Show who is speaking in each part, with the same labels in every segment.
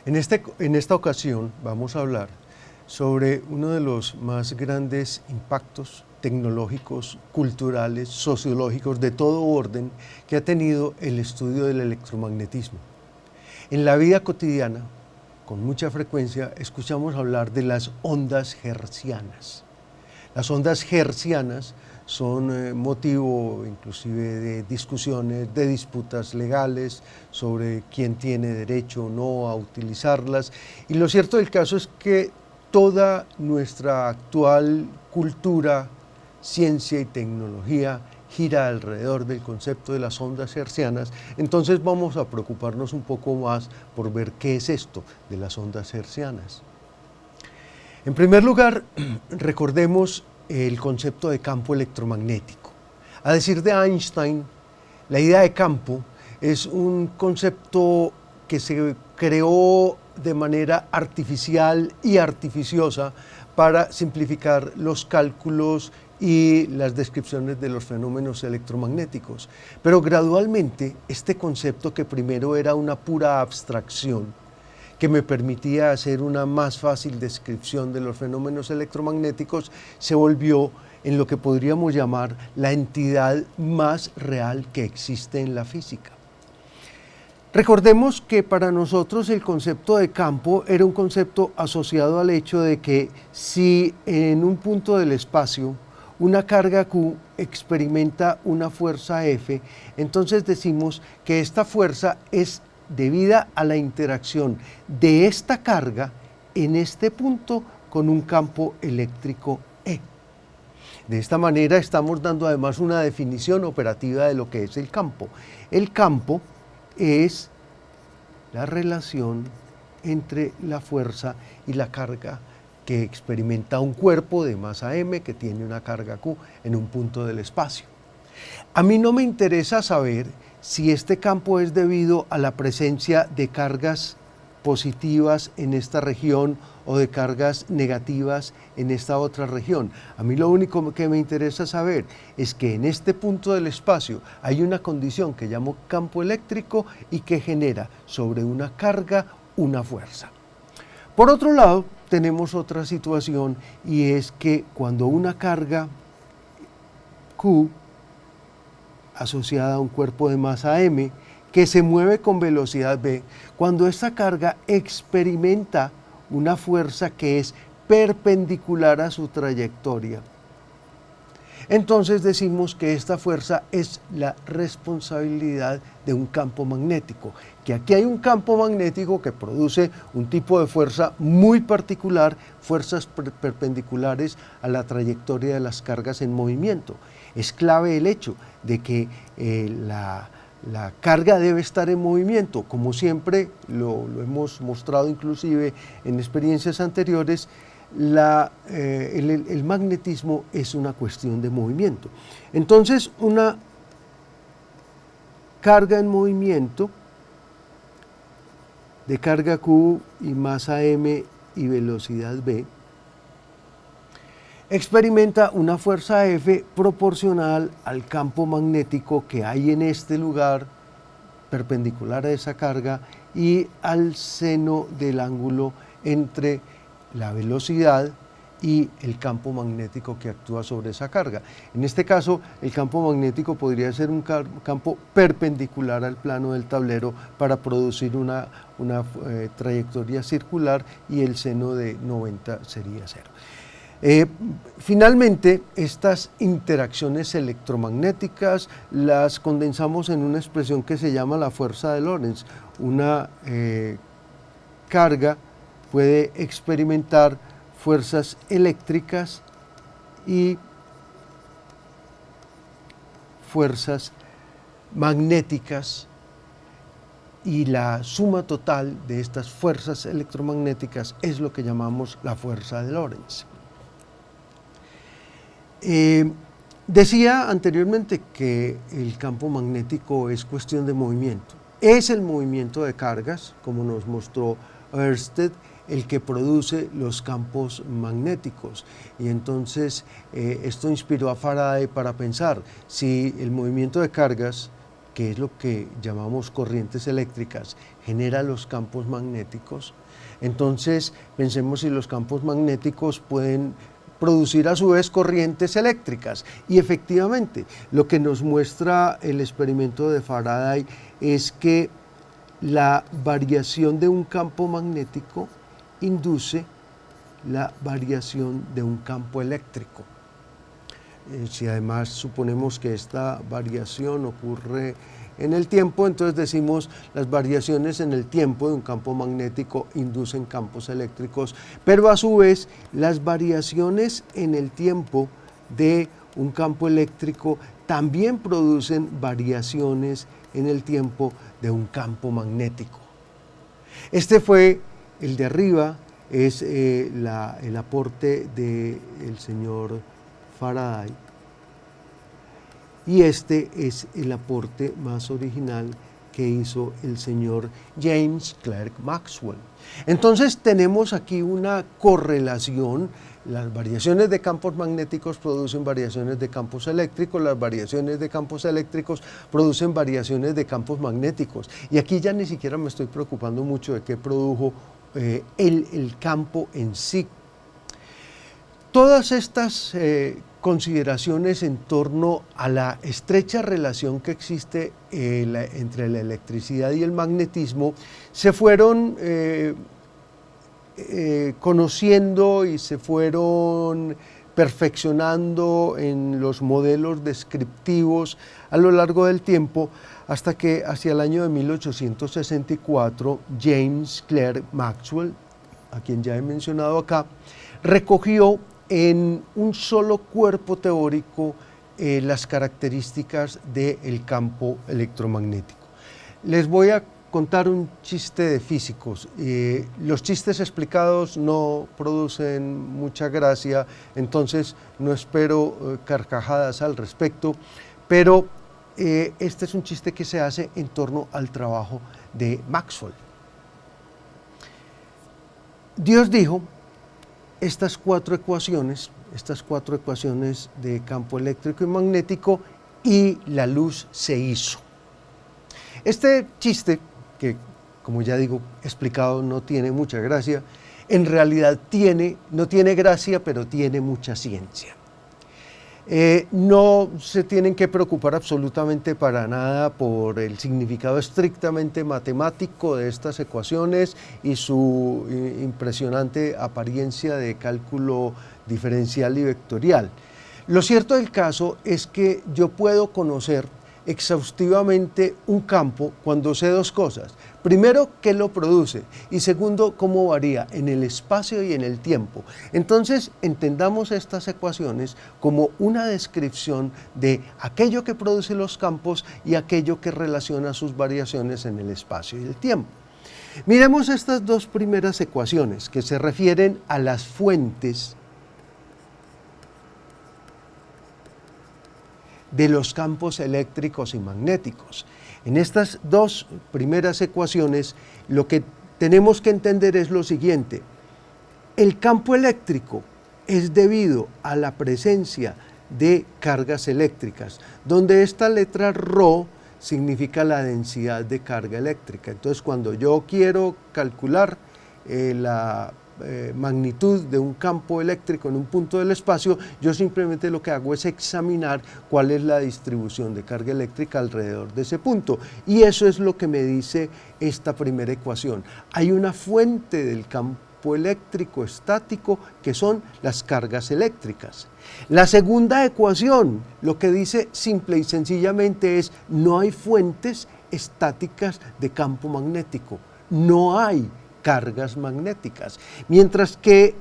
Speaker 1: En esta ocasión vamos a hablar sobre uno de los más grandes impactos tecnológicos, culturales, sociológicos, de todo orden que ha tenido el estudio del electromagnetismo. En la vida cotidiana, con mucha frecuencia, escuchamos hablar de las ondas hertzianas. Las ondas hertzianas son motivo inclusive de discusiones, de disputas legales sobre quién tiene derecho o no a utilizarlas. Y lo cierto del caso es que toda nuestra actual cultura, ciencia y tecnología gira alrededor del concepto de las ondas hertzianas. Entonces vamos a preocuparnos un poco más por ver qué es esto de las ondas hertzianas. En primer lugar, recordemos el concepto de campo electromagnético. A decir de Einstein, la idea de campo es un concepto que se creó de manera artificial y artificiosa para simplificar los cálculos y las descripciones de los fenómenos electromagnéticos. Pero gradualmente este concepto, que primero era una pura abstracción, que me permitía hacer una más fácil descripción de los fenómenos electromagnéticos, se volvió en lo que podríamos llamar la entidad más real que existe en la física. Recordemos que para nosotros el concepto de campo era un concepto asociado al hecho de que si en un punto del espacio una carga Q experimenta una fuerza F, entonces decimos que esta fuerza es debida a la interacción de esta carga en este punto con un campo eléctrico E. De esta manera estamos dando además una definición operativa de lo que es el campo. El campo es la relación entre la fuerza y la carga que experimenta un cuerpo de masa m que tiene una carga Q en un punto del espacio. A mí no me interesa saber si este campo es debido a la presencia de cargas positivas en esta región o de cargas negativas en esta otra región. A mí lo único que me interesa saber es que en este punto del espacio hay una condición que llamo campo eléctrico y que genera sobre una carga una fuerza. Por otro lado, tenemos otra situación, y es que cuando una carga Q asociada a un cuerpo de masa m que se mueve con velocidad v, cuando esta carga experimenta una fuerza que es perpendicular a su trayectoria, entonces decimos que esta fuerza es la responsabilidad de un campo magnético, que aquí hay un campo magnético que produce un tipo de fuerza muy particular, fuerzas perpendiculares a la trayectoria de las cargas en movimiento. Es clave el hecho de que la carga debe estar en movimiento. Como siempre lo hemos mostrado inclusive en experiencias anteriores, el magnetismo es una cuestión de movimiento. Entonces, una carga en movimiento de carga Q y masa m y velocidad v experimenta una fuerza F proporcional al campo magnético que hay en este lugar perpendicular a esa carga y al seno del ángulo entre la velocidad y el campo magnético que actúa sobre esa carga. En este caso, el campo magnético podría ser un campo perpendicular al plano del tablero para producir una trayectoria circular, y el seno de 90 sería 0. Finalmente, estas interacciones electromagnéticas las condensamos en una expresión que se llama la fuerza de Lorentz. Una carga puede experimentar fuerzas eléctricas y fuerzas magnéticas, y la suma total de estas fuerzas electromagnéticas es lo que llamamos la fuerza de Lorentz. Decía anteriormente que el campo magnético es cuestión de movimiento. Es el movimiento de cargas, como nos mostró Ørsted, el que produce los campos magnéticos. Y entonces esto inspiró a Faraday para pensar si el movimiento de cargas que es lo que llamamos corrientes eléctricas, genera los campos magnéticos. Entonces, pensemos si los campos magnéticos pueden producir a su vez corrientes eléctricas. Y efectivamente, lo que nos muestra el experimento de Faraday es que la variación de un campo magnético induce la variación de un campo eléctrico. Si además suponemos que esta variación ocurre en el tiempo, entonces decimos las variaciones en el tiempo de un campo magnético inducen campos eléctricos, pero a su vez las variaciones en el tiempo de un campo eléctrico también producen variaciones en el tiempo de un campo magnético. Este fue el de arriba, es el aporte del señor Faraday, y este es el aporte más original que hizo el señor James Clerk Maxwell. Entonces tenemos aquí una correlación. Las variaciones de campos magnéticos producen variaciones de campos eléctricos, las variaciones de campos eléctricos producen variaciones de campos magnéticos. Y aquí ya ni siquiera me estoy preocupando mucho de qué produjo el campo en sí. Todas estas consideraciones en torno a la estrecha relación que existe entre la electricidad y el magnetismo se fueron conociendo y se fueron perfeccionando en los modelos descriptivos a lo largo del tiempo, hasta que hacia el año de 1864 James Clerk Maxwell, a quien ya he mencionado acá, recogió en un solo cuerpo teórico las características del campo electromagnético. Les voy a contar un chiste de físicos. Los chistes explicados no producen mucha gracia, entonces no espero carcajadas al respecto, pero este es un chiste que se hace en torno al trabajo de Maxwell. Dios dijo estas cuatro ecuaciones de campo eléctrico y magnético, y la luz se hizo. Este chiste, que como ya digo, explicado no tiene mucha gracia, en realidad no tiene gracia, pero tiene mucha ciencia. No se tienen que preocupar absolutamente para nada por el significado estrictamente matemático de estas ecuaciones y su impresionante apariencia de cálculo diferencial y vectorial. Lo cierto del caso es que yo puedo conocer exhaustivamente un campo cuando sé dos cosas. Primero, qué lo produce, y segundo, cómo varía en el espacio y en el tiempo. Entonces, entendamos estas ecuaciones como una descripción de aquello que produce los campos y aquello que relaciona sus variaciones en el espacio y el tiempo. Miremos estas dos primeras ecuaciones que se refieren a las fuentes de los campos eléctricos y magnéticos. En estas dos primeras ecuaciones lo que tenemos que entender es lo siguiente: el campo eléctrico es debido a la presencia de cargas eléctricas, donde esta letra ρ significa la densidad de carga eléctrica. Entonces, cuando yo quiero calcular la magnitud de un campo eléctrico en un punto del espacio, yo simplemente lo que hago es examinar cuál es la distribución de carga eléctrica alrededor de ese punto, y eso es lo que me dice esta primera ecuación. Hay una fuente del campo eléctrico estático que son las cargas eléctricas. La segunda ecuación lo que dice simple y sencillamente es: no hay fuentes estáticas de campo magnético, no hay cargas magnéticas. Mientras que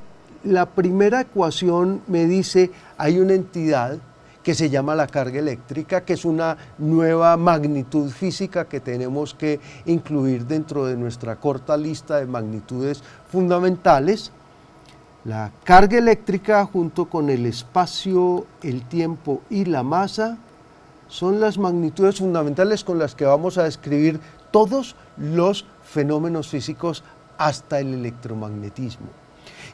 Speaker 1: la primera ecuación me dice hay una entidad que se llama la carga eléctrica, que es una nueva magnitud física que tenemos que incluir dentro de nuestra corta lista de magnitudes fundamentales. La carga eléctrica, junto con el espacio, el tiempo y la masa, son las magnitudes fundamentales con las que vamos a describir todos los fenómenos físicos hasta el electromagnetismo.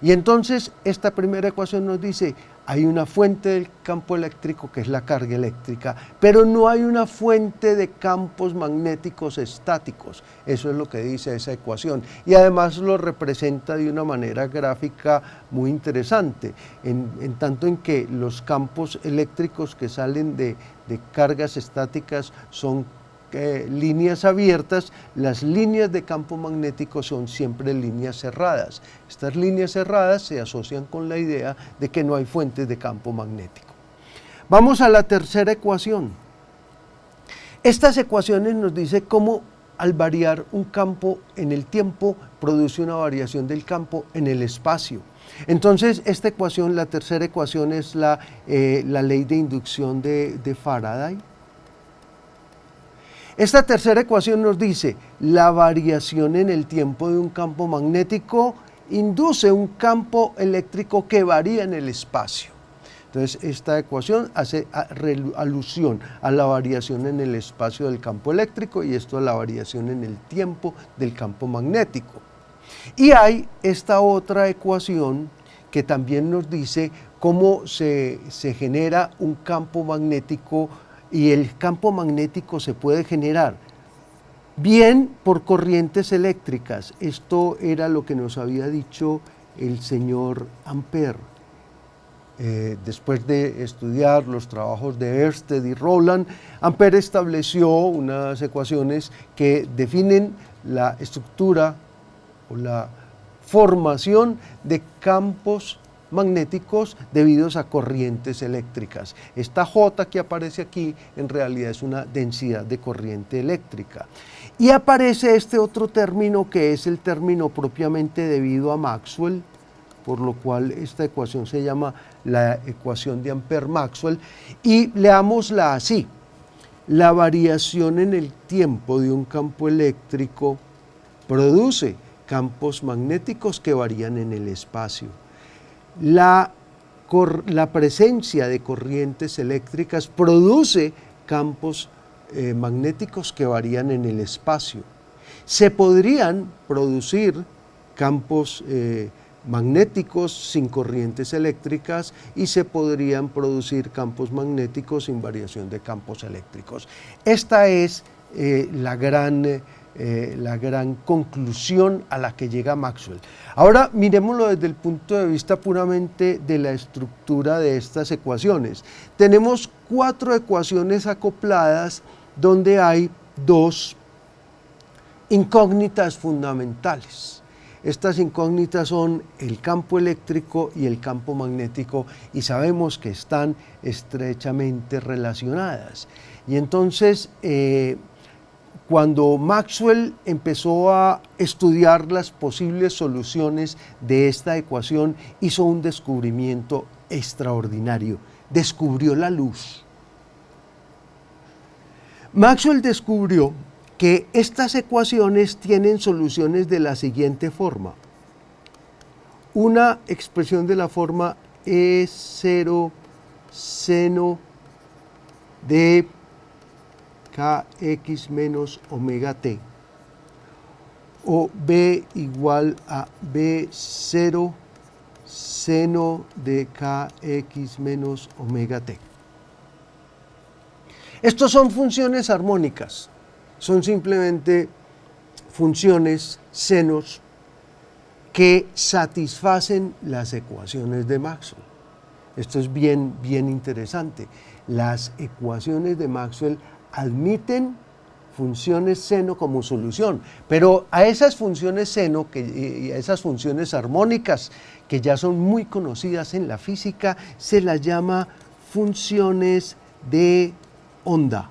Speaker 1: Y entonces esta primera ecuación nos dice, hay una fuente del campo eléctrico que es la carga eléctrica, pero no hay una fuente de campos magnéticos estáticos. Eso es lo que dice esa ecuación. Y además lo representa de una manera gráfica muy interesante, en tanto en que los campos eléctricos que salen de cargas estáticas son líneas abiertas, las líneas de campo magnético son siempre líneas cerradas. Estas líneas cerradas se asocian con la idea de que no hay fuentes de campo magnético. Vamos a la tercera ecuación. Estas ecuaciones nos dicen cómo al variar un campo en el tiempo produce una variación del campo en el espacio. Entonces esta ecuación, la tercera ecuación es la ley de inducción de Faraday. Esta tercera ecuación nos dice, la variación en el tiempo de un campo magnético induce un campo eléctrico que varía en el espacio. Entonces, esta ecuación hace alusión a la variación en el espacio del campo eléctrico y esto a la variación en el tiempo del campo magnético. Y hay esta otra ecuación que también nos dice cómo se genera un campo magnético. Y el campo magnético se puede generar bien por corrientes eléctricas. Esto era lo que nos había dicho el señor Ampère. Después de estudiar los trabajos de Ørsted y Rowland, Ampère estableció unas ecuaciones que definen la estructura o la formación de campos magnéticos debidos a corrientes eléctricas. Esta J que aparece aquí en realidad es una densidad de corriente eléctrica. Y aparece este otro término que es el término propiamente debido a Maxwell, por lo cual esta ecuación se llama la ecuación de Ampère-Maxwell, y leámosla así. La variación en el tiempo de un campo eléctrico produce campos magnéticos que varían en el espacio. La presencia de corrientes eléctricas produce campos magnéticos que varían en el espacio. Se podrían producir campos magnéticos sin corrientes eléctricas y se podrían producir campos magnéticos sin variación de campos eléctricos. Esta es la gran conclusión a la que llega Maxwell. Ahora miremoslo desde el punto de vista puramente de la estructura de estas ecuaciones. Tenemos 4 ecuaciones acopladas donde hay 2 incógnitas fundamentales. Estas incógnitas son el campo eléctrico y el campo magnético y sabemos que están estrechamente relacionadas. Y entonces, cuando Maxwell empezó a estudiar las posibles soluciones de esta ecuación, hizo un descubrimiento extraordinario. Descubrió la luz. Maxwell descubrió que estas ecuaciones tienen soluciones de la siguiente forma. Una expresión de la forma E0 seno de kx menos omega t, o b igual a b0 seno de kx menos omega t. Estos son funciones armónicas, son simplemente funciones senos que satisfacen las ecuaciones de Maxwell. Esto es bien interesante. Las ecuaciones de Maxwell admiten funciones seno como solución, pero a esas funciones seno y a esas funciones armónicas que ya son muy conocidas en la física se las llama funciones de onda.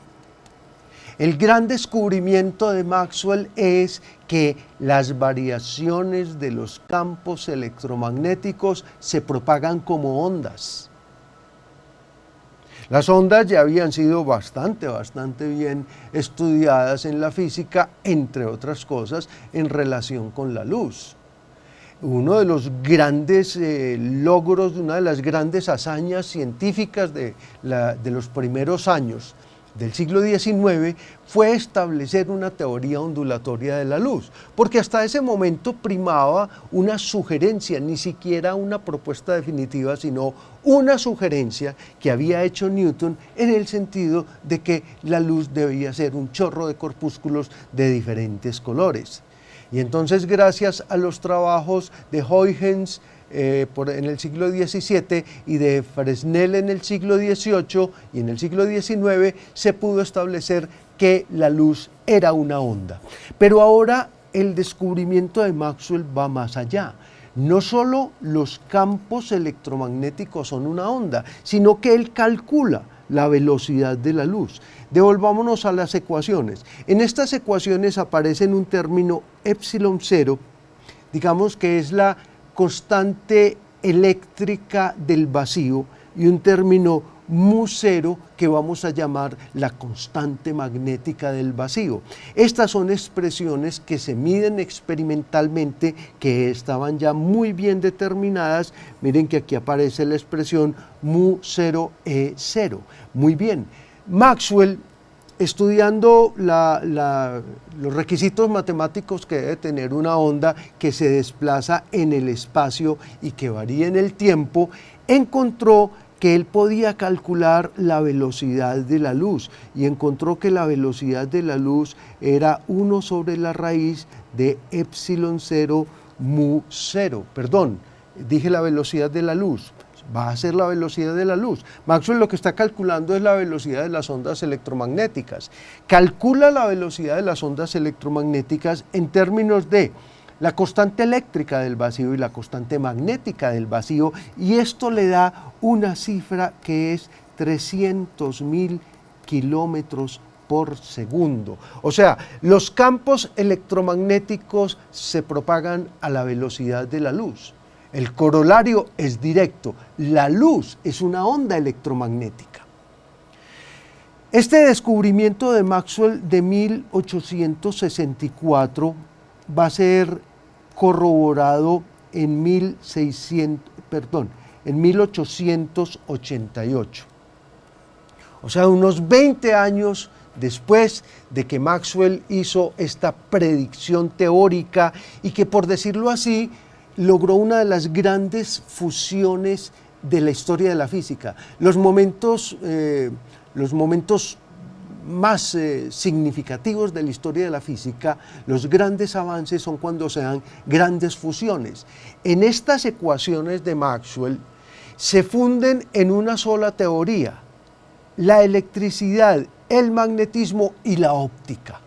Speaker 1: El gran descubrimiento de Maxwell es que las variaciones de los campos electromagnéticos se propagan como ondas. Las ondas ya habían sido bastante bien estudiadas en la física, entre otras cosas, en relación con la luz. Uno de los grandes logros, una de las grandes hazañas científicas de los primeros años del siglo XIX fue establecer una teoría ondulatoria de la luz, porque hasta ese momento primaba una sugerencia, ni siquiera una propuesta definitiva, sino una sugerencia que había hecho Newton en el sentido de que la luz debía ser un chorro de corpúsculos de diferentes colores. Y entonces, gracias a los trabajos de Huygens en el siglo XVII y de Fresnel en el siglo XVIII y en el siglo XIX, se pudo establecer que la luz era una onda. Pero ahora el descubrimiento de Maxwell va más allá. No solo los campos electromagnéticos son una onda, sino que él calcula la velocidad de la luz. Devolvámonos a las ecuaciones. En estas ecuaciones aparece un término epsilon cero, digamos que es la constante eléctrica del vacío, y un término mu cero que vamos a llamar la constante magnética del vacío. Estas son expresiones que se miden experimentalmente, que estaban ya muy bien determinadas. Miren que aquí aparece la expresión mu 0 e 0. Muy bien. Maxwell, estudiando los requisitos matemáticos que debe tener una onda que se desplaza en el espacio y que varía en el tiempo, encontró que él podía calcular la velocidad de la luz, y encontró que la velocidad de la luz era 1 sobre la raíz de epsilon 0 mu 0. Perdón, dije la velocidad de la luz. Va a ser la velocidad de la luz. Maxwell lo que está calculando es la velocidad de las ondas electromagnéticas. Calcula la velocidad de las ondas electromagnéticas en términos de la constante eléctrica del vacío y la constante magnética del vacío, y esto le da una cifra que es 300.000 kilómetros por segundo. O sea, los campos electromagnéticos se propagan a la velocidad de la luz. El corolario es directo. La luz es una onda electromagnética. Este descubrimiento de Maxwell de 1864 va a ser corroborado en 1888. O sea, unos 20 años después de que Maxwell hizo esta predicción teórica y que, por decirlo así, logró una de las grandes fusiones de la historia de la física. Los momentos más significativos de la historia de la física, los grandes avances, son cuando se dan grandes fusiones. En estas ecuaciones de Maxwell se funden en una sola teoría: la electricidad, el magnetismo y la óptica.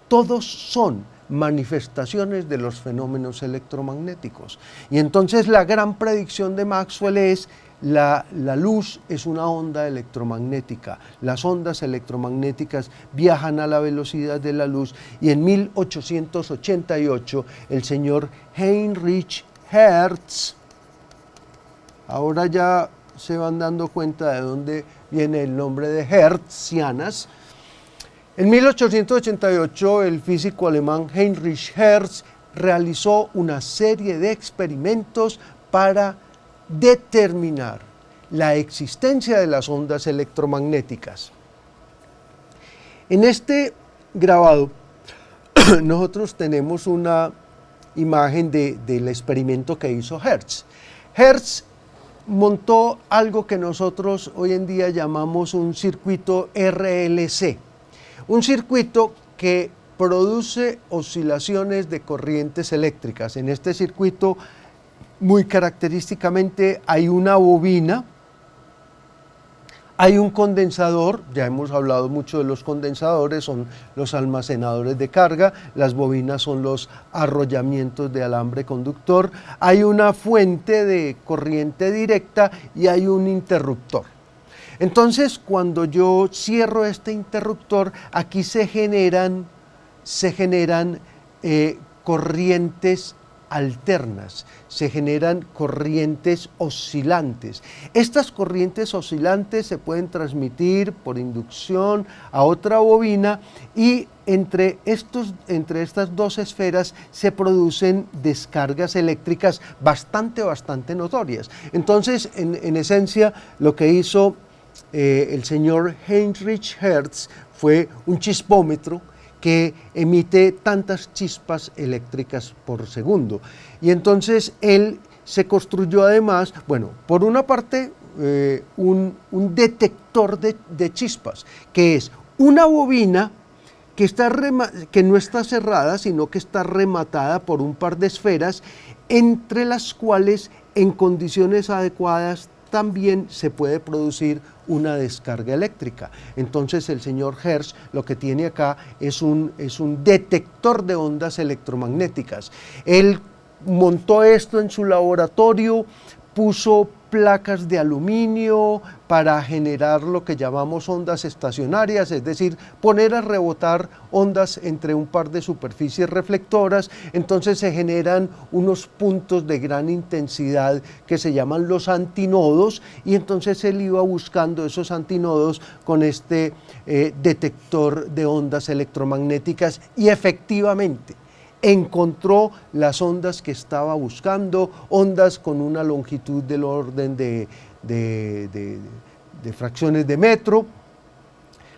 Speaker 1: Todos son manifestaciones de los fenómenos electromagnéticos. Y entonces la gran predicción de Maxwell es: la luz es una onda electromagnética. Las ondas electromagnéticas viajan a la velocidad de la luz, y en 1888 el señor Heinrich Hertz, ahora ya se van dando cuenta de dónde viene el nombre de hertzianas. En 1888 el físico alemán Heinrich Hertz realizó una serie de experimentos para determinar la existencia de las ondas electromagnéticas. En este grabado nosotros tenemos una imagen del experimento que hizo Hertz. Hertz montó algo que nosotros hoy en día llamamos un circuito RLC, un circuito que produce oscilaciones de corrientes eléctricas. En este circuito, muy característicamente, hay una bobina, hay un condensador. Ya hemos hablado mucho de los condensadores, son los almacenadores de carga. Las bobinas son los arrollamientos de alambre conductor. Hay una fuente de corriente directa y hay un interruptor. Entonces, cuando yo cierro este interruptor, aquí se generan corrientes alternas, se generan corrientes oscilantes. Estas corrientes oscilantes se pueden transmitir por inducción a otra bobina, y entre estas dos esferas se producen descargas eléctricas bastante notorias. Entonces, en esencia, lo que hizo el señor Heinrich Hertz fue un chispómetro que emite tantas chispas eléctricas por segundo. Y entonces él se construyó además, bueno, por una parte, un detector de chispas, que es una bobina que no está cerrada, sino que está rematada por un par de esferas, entre las cuales, en condiciones adecuadas, también se puede producir una descarga eléctrica. Entonces el señor Hertz lo que tiene acá es un detector de ondas electromagnéticas. Él montó esto en su laboratorio, puso placas de aluminio para generar lo que llamamos ondas estacionarias, es decir, poner a rebotar ondas entre un par de superficies reflectoras. Entonces se generan unos puntos de gran intensidad que se llaman los antinodos, y entonces él iba buscando esos antinodos con este detector de ondas electromagnéticas, y efectivamente encontró las ondas que estaba buscando, ondas con una longitud del orden de fracciones de metro.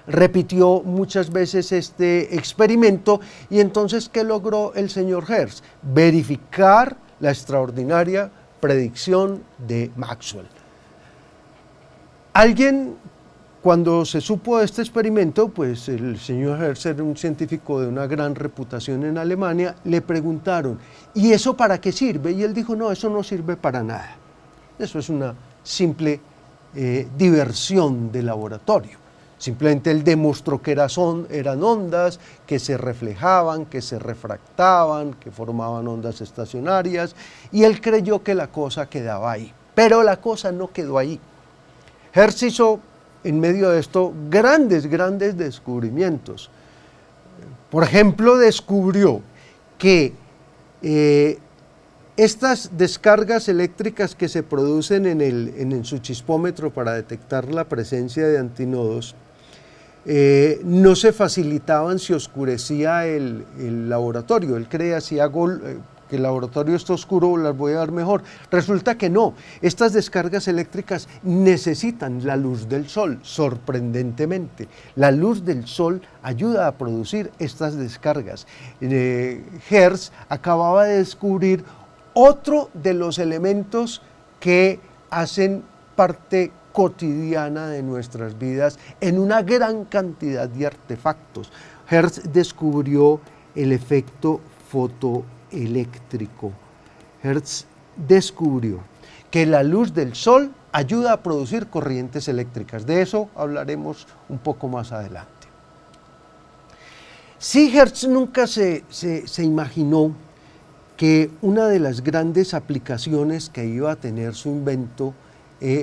Speaker 1: Repitió muchas veces este experimento, y entonces, ¿qué logró el señor Hertz? Verificar la extraordinaria predicción de Maxwell. Cuando se supo de este experimento, pues el señor Hertz era un científico de una gran reputación en Alemania, le preguntaron, ¿y eso para qué sirve? Y él dijo, no, eso no sirve para nada. Eso es una simple diversión de laboratorio. Simplemente él demostró que eran ondas que se reflejaban, que se refractaban, que formaban ondas estacionarias, y él creyó que la cosa quedaba ahí. Pero la cosa no quedó ahí. Hertz hizo, en medio de esto, grandes descubrimientos. Por ejemplo, descubrió que estas descargas eléctricas que se producen en su chispómetro para detectar la presencia de antinodos no se facilitaban si oscurecía el laboratorio. Él creía, si hago que el laboratorio está oscuro, las voy a dar mejor. Resulta que no. Estas descargas eléctricas necesitan la luz del sol, sorprendentemente. La luz del sol ayuda a producir estas descargas. Hertz acababa de descubrir otro de los elementos que hacen parte cotidiana de nuestras vidas en una gran cantidad de artefactos. Hertz descubrió el efecto fotoeléctrico. Hertz descubrió que la luz del sol ayuda a producir corrientes eléctricas. De eso hablaremos un poco más adelante. Sí, Hertz nunca se imaginó que una de las grandes aplicaciones que iba a tener su invento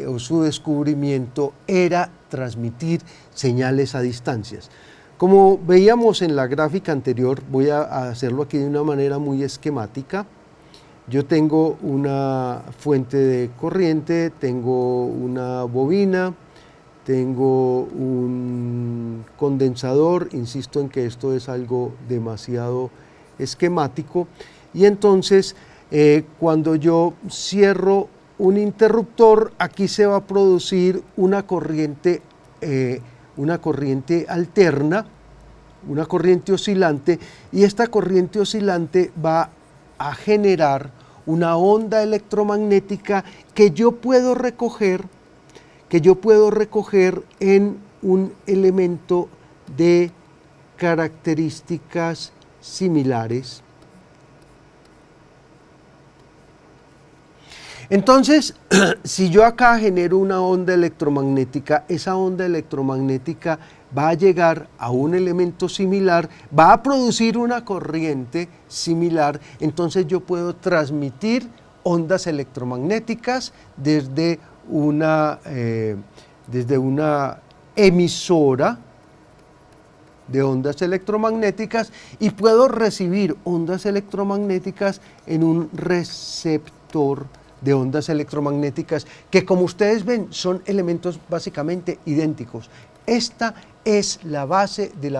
Speaker 1: o su descubrimiento era transmitir señales a distancias. Como veíamos en la gráfica anterior, voy a hacerlo aquí de una manera muy esquemática. Yo tengo una fuente de corriente, tengo una bobina, tengo un condensador, insisto en que esto es algo demasiado esquemático, y entonces cuando yo cierro un interruptor, aquí se va a producir una corriente alterna, una corriente oscilante, y esta corriente oscilante va a generar una onda electromagnética que yo puedo recoger en un elemento de características similares. Entonces, si yo acá genero una onda electromagnética, esa onda electromagnética va a llegar a un elemento similar, va a producir una corriente similar, entonces yo puedo transmitir ondas electromagnéticas desde una emisora de ondas electromagnéticas, y puedo recibir ondas electromagnéticas en un receptor de ondas electromagnéticas que, como ustedes ven, son elementos básicamente idénticos. Esta es la base de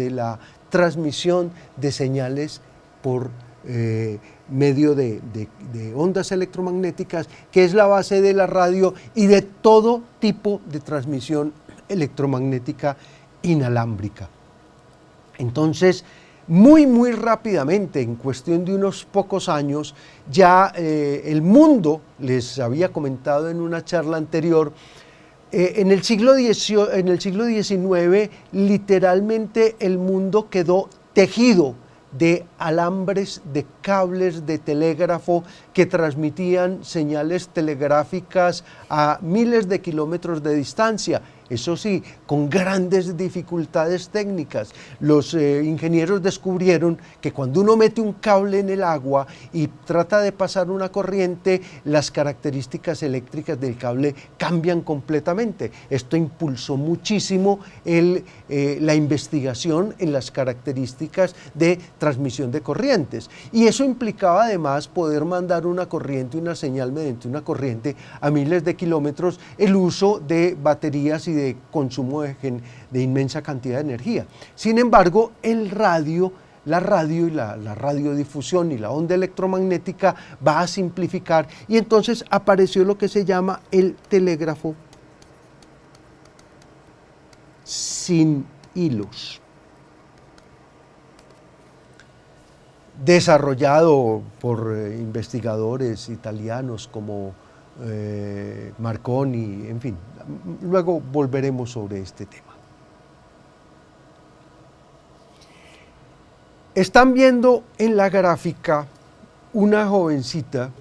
Speaker 1: la transmisión de señales por medio de ondas electromagnéticas, que es la base de la radio y de todo tipo de transmisión electromagnética inalámbrica. Entonces, muy rápidamente, en cuestión de unos pocos años, ya el mundo, les había comentado en una charla anterior, en el siglo XIX, literalmente el mundo quedó tejido de alambres, de cables de telégrafo que transmitían señales telegráficas a miles de kilómetros de distancia. Eso sí, con grandes dificultades técnicas. Los ingenieros descubrieron que cuando uno mete un cable en el agua y trata de pasar una corriente, las características eléctricas del cable cambian completamente. Esto impulsó muchísimo la investigación en las características de transmisión de corrientes. Y eso implicaba además poder mandar una corriente, una señal mediante una corriente a miles de kilómetros, el uso de baterías y de consumo de inmensa cantidad de energía. Sin embargo, la radio y la radiodifusión y la onda electromagnética va a simplificar, y entonces apareció lo que se llama el telégrafo sin hilos, desarrollado por investigadores italianos como Marconi, en fin. Luego volveremos sobre este tema. Están viendo en la gráfica una jovencita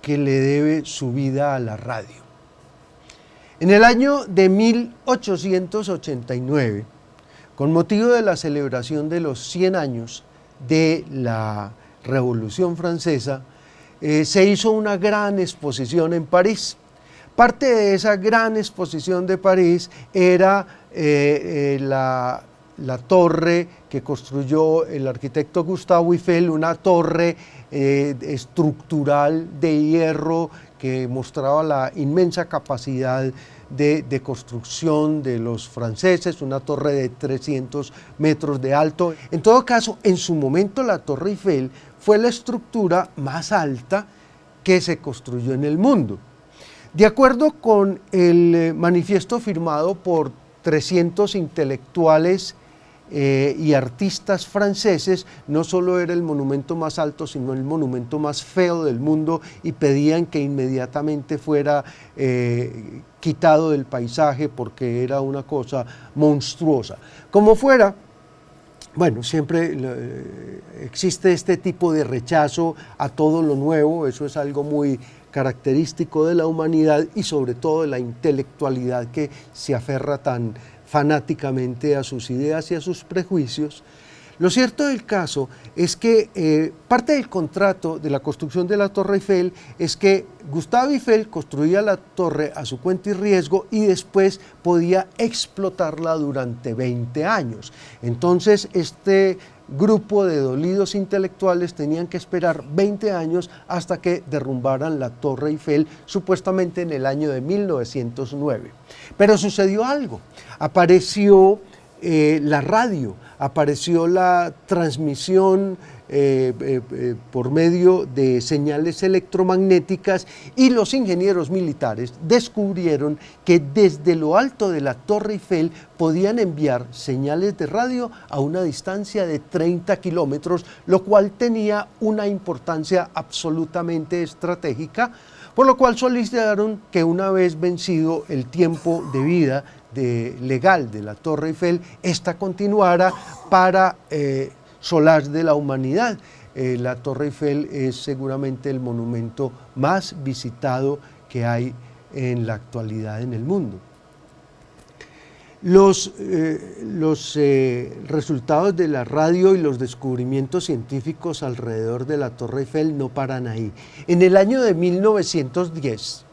Speaker 1: que le debe su vida a la radio. En el año de 1889, con motivo de la celebración de los 100 años de la Revolución Francesa, se hizo una gran exposición en París. Parte de esa gran exposición de París era la torre que construyó el arquitecto Gustave Eiffel, una torre estructural de hierro que mostraba la inmensa capacidad de construcción de los franceses, una torre de 300 metros de alto. En todo caso, en su momento la Torre Eiffel fue la estructura más alta que se construyó en el mundo. De acuerdo con el manifiesto firmado por 300 intelectuales y artistas franceses, no solo era el monumento más alto, sino el monumento más feo del mundo, y pedían que inmediatamente fuera quitado del paisaje porque era una cosa monstruosa. Como fuera, bueno, siempre existe este tipo de rechazo a todo lo nuevo, eso es algo muy característico de la humanidad y sobre todo de la intelectualidad que se aferra tan fanáticamente a sus ideas y a sus prejuicios. Lo cierto del caso es que parte del contrato de la construcción de la Torre Eiffel es que Gustave Eiffel construía la torre a su cuenta y riesgo y después podía explotarla durante 20 años. Entonces, este grupo de dolidos intelectuales tenían que esperar 20 años hasta que derrumbaran la Torre Eiffel, supuestamente en el año de 1909. Pero sucedió algo, apareció la radio, apareció la transmisión por medio de señales electromagnéticas, y los ingenieros militares descubrieron que desde lo alto de la Torre Eiffel podían enviar señales de radio a una distancia de 30 kilómetros, lo cual tenía una importancia absolutamente estratégica, por lo cual solicitaron que una vez vencido el tiempo de vida legal de la Torre Eiffel, esta continuara para solaz de la humanidad. La Torre Eiffel es seguramente el monumento más visitado que hay en la actualidad en el mundo. Los resultados de la radio y los descubrimientos científicos alrededor de la Torre Eiffel no paran ahí. En el año de 1910,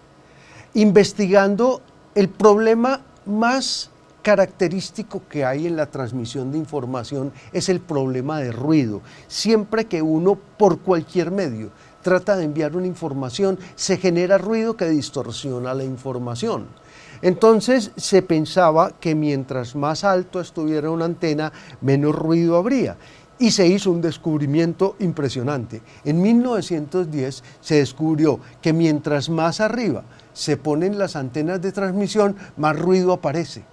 Speaker 1: investigando el problema más característico que hay en la transmisión de información, es el problema de ruido. Siempre que uno, por cualquier medio, trata de enviar una información, se genera ruido que distorsiona la información. Entonces se pensaba que mientras más alto estuviera una antena, menos ruido habría. y se hizo un descubrimiento impresionante. En 1910 se descubrió que mientras más arriba se ponen las antenas de transmisión, más ruido aparece.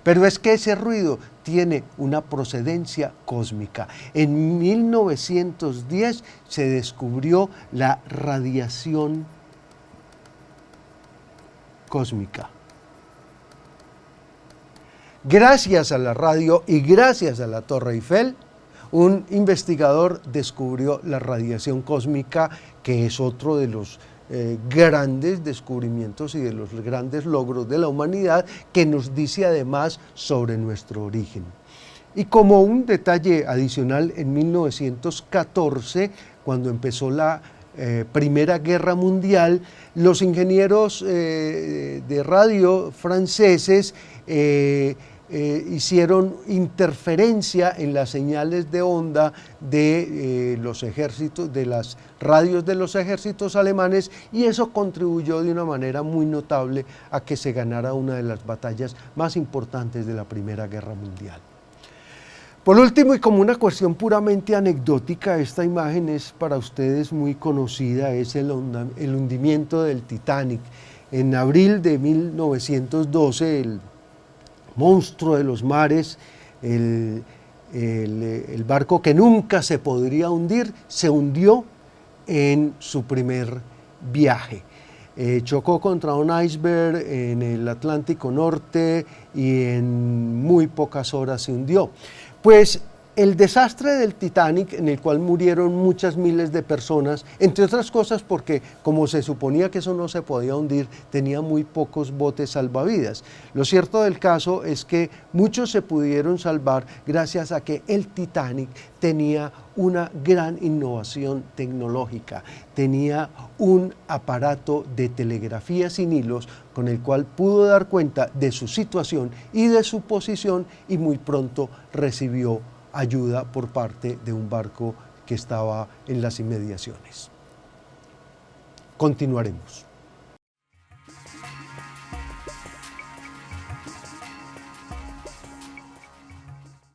Speaker 1: Pero es que ese ruido tiene una procedencia cósmica. En 1910 se descubrió la radiación cósmica. Gracias a la radio y gracias a la Torre Eiffel, un investigador descubrió la radiación cósmica, que es otro de los grandes descubrimientos y de los grandes logros de la humanidad, que nos dice además sobre nuestro origen. Y como un detalle adicional, en 1914, cuando empezó la Primera Guerra Mundial, los ingenieros de radio franceses hicieron interferencia en las señales de onda de los ejércitos, de las radios de los ejércitos alemanes, y eso contribuyó de una manera muy notable a que se ganara una de las batallas más importantes de la Primera Guerra Mundial. Por último, y como una cuestión puramente anecdótica, esta imagen es para ustedes muy conocida, es el hundimiento del Titanic. En abril de 1912, el monstruo de los mares, el barco que nunca se podría hundir, se hundió en su primer viaje. Chocó contra un iceberg en el Atlántico Norte y en muy pocas horas se hundió. Pues el desastre del Titanic, en el cual murieron muchas miles de personas, entre otras cosas porque como se suponía que eso no se podía hundir, tenía muy pocos botes salvavidas. Lo cierto del caso es que muchos se pudieron salvar gracias a que el Titanic tenía una gran innovación tecnológica, tenía un aparato de telegrafía sin hilos con el cual pudo dar cuenta de su situación y de su posición, y muy pronto recibió ayuda por parte de un barco que estaba en las inmediaciones. Continuaremos.